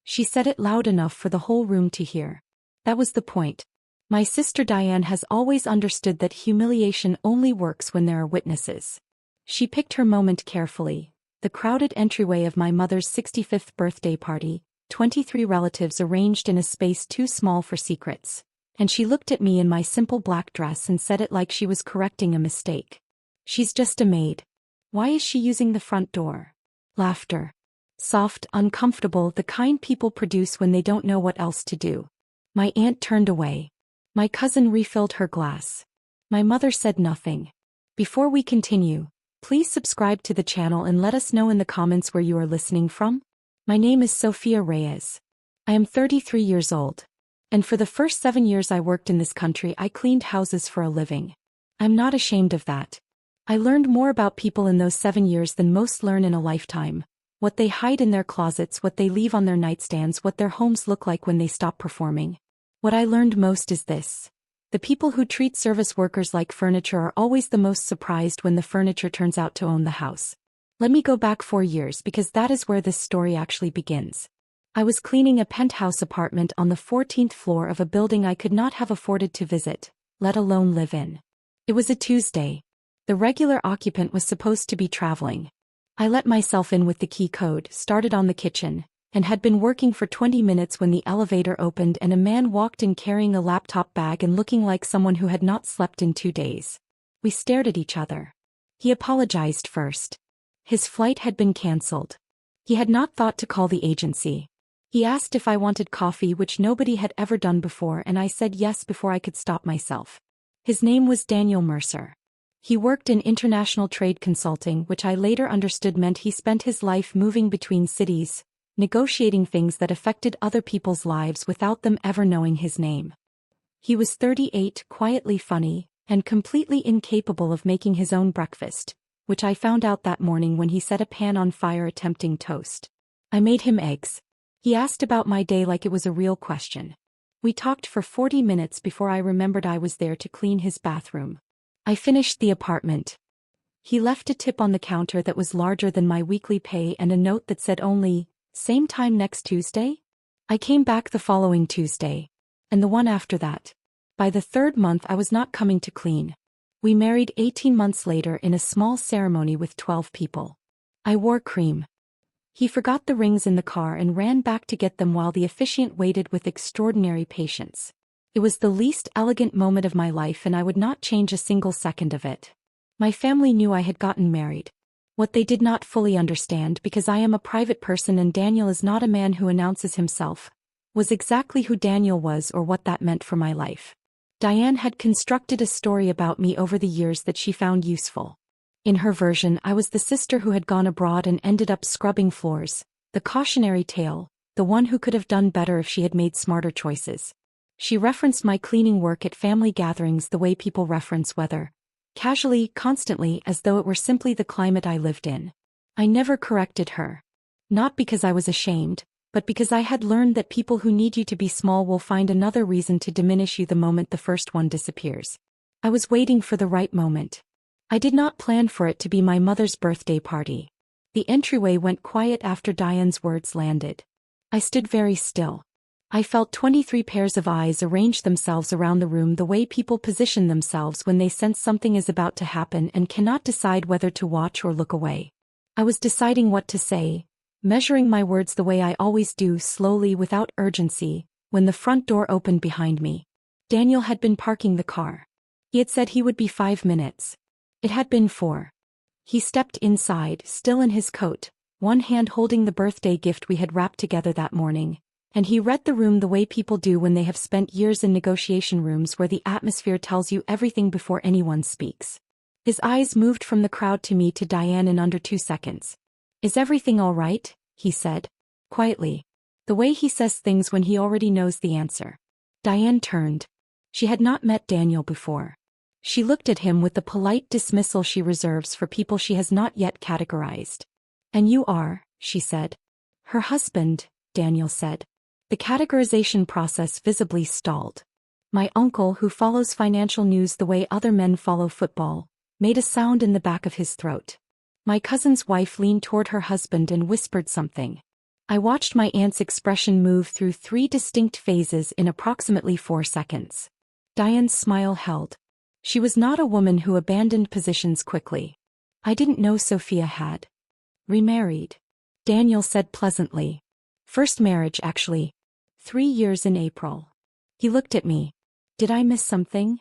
She said it loud enough for the whole room to hear. That was the point. My sister Diane has always understood that humiliation only works when there are witnesses. She picked her moment carefully. The crowded entryway of my mother's 65th birthday party, 23 relatives arranged in a space too small for secrets. And she looked at me in my simple black dress and said it like she was correcting a mistake. She's just a maid. Why is she using the front door? Laughter. Soft, uncomfortable, the kind people produce when they don't know what else to do. My aunt turned away. My cousin refilled her glass. My mother said nothing. Before we continue, please subscribe to the channel and let us know in the comments where you are listening from. My name is Sofia Reyes. I am 33 years old. And for the first 7 years I worked in this country, I cleaned houses for a living. I'm not ashamed of that. I learned more about people in those 7 years than most learn in a lifetime. What they hide in their closets, what they leave on their nightstands, what their homes look like when they stop performing. What I learned most is this. The people who treat service workers like furniture are always the most surprised when the furniture turns out to own the house. Let me go back 4 years because that is where this story actually begins. I was cleaning a penthouse apartment on the 14th floor of a building I could not have afforded to visit, let alone live in. It was a Tuesday. The regular occupant was supposed to be traveling. I let myself in with the key code, started on the kitchen, and had been working for 20 minutes when the elevator opened and a man walked in carrying a laptop bag and looking like someone who had not slept in 2 days. We stared at each other. He apologized first. His flight had been cancelled. He had not thought to call the agency. He asked if I wanted coffee, which nobody had ever done before, and I said yes before I could stop myself. His name was Daniel Mercer. He worked in international trade consulting, which I later understood meant he spent his life moving between cities, negotiating things that affected other people's lives without them ever knowing his name. He was 38, quietly funny, and completely incapable of making his own breakfast, which I found out that morning when he set a pan on fire attempting toast. I made him eggs. He asked about my day like it was a real question. We talked for 40 minutes before I remembered I was there to clean his bathroom. I finished the apartment. He left a tip on the counter that was larger than my weekly pay and a note that said only, "Same time next Tuesday?" I came back the following Tuesday. And the one after that. By the 3rd month I was not coming to clean. We married 18 months later in a small ceremony with 12 people. I wore cream. He forgot the rings in the car and ran back to get them while the officiant waited with extraordinary patience. It was the least elegant moment of my life and I would not change a single second of it. My family knew I had gotten married. What they did not fully understand, because I am a private person and Daniel is not a man who announces himself, was exactly who Daniel was or what that meant for my life. Diane had constructed a story about me over the years that she found useful. In her version, I was the sister who had gone abroad and ended up scrubbing floors, the cautionary tale, the one who could have done better if she had made smarter choices. She referenced my cleaning work at family gatherings the way people reference weather, casually, constantly, as though it were simply the climate I lived in. I never corrected her. Not because I was ashamed, but because I had learned that people who need you to be small will find another reason to diminish you the moment the first one disappears. I was waiting for the right moment. I did not plan for it to be my mother's birthday party. The entryway went quiet after Diane's words landed. I stood very still. I felt 23 pairs of eyes arrange themselves around the room the way people position themselves when they sense something is about to happen and cannot decide whether to watch or look away. I was deciding what to say, measuring my words the way I always do, slowly without urgency, when the front door opened behind me. Daniel had been parking the car. He had said he would be 5 minutes. It had been 4. He stepped inside, still in his coat, one hand holding the birthday gift we had wrapped together that morning, and he read the room the way people do when they have spent years in negotiation rooms where the atmosphere tells you everything before anyone speaks. His eyes moved from the crowd to me to Diane in under 2 seconds. "Is everything all right?" he said. Quietly. The way he says things when he already knows the answer. Diane turned. She had not met Daniel before. She looked at him with the polite dismissal she reserves for people she has not yet categorized. "And you are," she said. "Her husband," Daniel said. The categorization process visibly stalled. My uncle, who follows financial news the way other men follow football, made a sound in the back of his throat. My cousin's wife leaned toward her husband and whispered something. I watched my aunt's expression move through 3 distinct phases in approximately 4 seconds. Diane's smile held. She was not a woman who abandoned positions quickly. I didn't know Sofia had remarried. Daniel said pleasantly. First marriage, actually. 3 years in April. He looked at me. Did I miss something?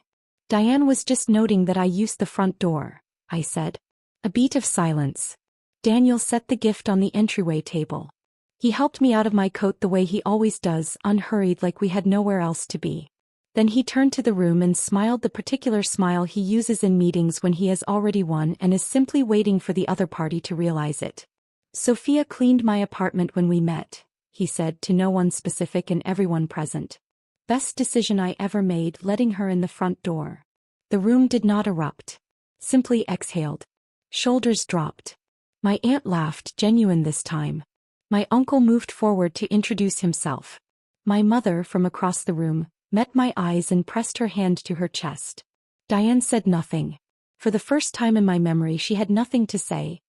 Diane was just noting that I used the front door, I said. A beat of silence. Daniel set the gift on the entryway table. He helped me out of my coat the way he always does, unhurried, like we had nowhere else to be. Then he turned to the room and smiled, the particular smile he uses in meetings when he has already won and is simply waiting for the other party to realize it. Sofia cleaned my apartment when we met, he said to no one specific and everyone present. Best decision I ever made, letting her in the front door. The room did not erupt. Simply exhaled. Shoulders dropped. My aunt laughed, genuine this time. My uncle moved forward to introduce himself. My mother, from across the room, met my eyes and pressed her hand to her chest. Diane said nothing. For the first time in my memory, she had nothing to say.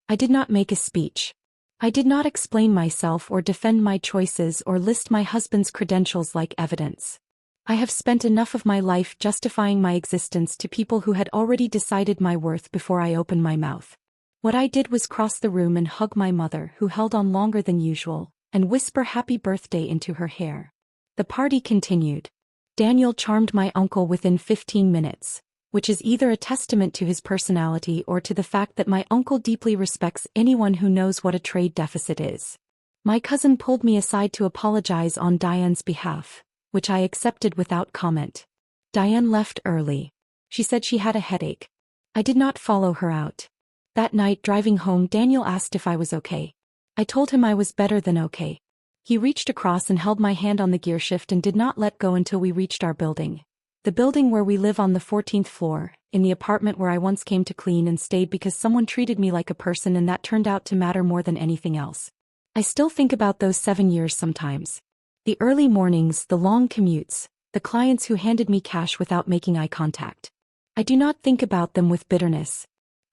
I did not make a speech. I did not explain myself or defend my choices or list my husband's credentials like evidence. I have spent enough of my life justifying my existence to people who had already decided my worth before I opened my mouth. What I did was cross the room and hug my mother, who held on longer than usual, and whisper happy birthday into her hair. The party continued. Daniel charmed my uncle within 15 minutes, which is either a testament to his personality or to the fact that my uncle deeply respects anyone who knows what a trade deficit is. My cousin pulled me aside to apologize on Diane's behalf, which I accepted without comment. Diane left early. She said she had a headache. I did not follow her out. That night, driving home, Daniel asked if I was okay. I told him I was better than okay. He reached across and held my hand on the gearshift and did not let go until we reached our building. The building where we live on the 14th floor, in the apartment where I once came to clean and stayed because someone treated me like a person, and that turned out to matter more than anything else. I still think about those 7 years sometimes. The early mornings, the long commutes, the clients who handed me cash without making eye contact. I do not think about them with bitterness.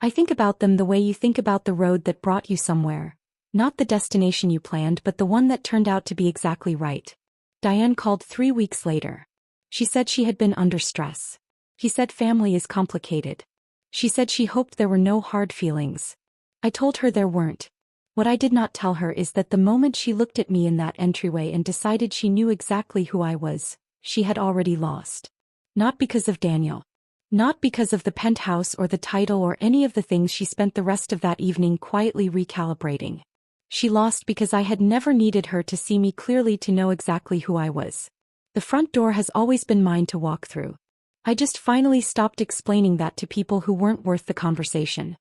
I think about them the way you think about the road that brought you somewhere. Not the destination you planned, but the one that turned out to be exactly right. Diane called 3 weeks later. She said she had been under stress. He said family is complicated. She said she hoped there were no hard feelings. I told her there weren't. What I did not tell her is that the moment she looked at me in that entryway and decided she knew exactly who I was, she had already lost. Not because of Daniel. Not because of the penthouse or the title or any of the things she spent the rest of that evening quietly recalibrating. She lost because I had never needed her to see me clearly to know exactly who I was. The front door has always been mine to walk through. I just finally stopped explaining that to people who weren't worth the conversation.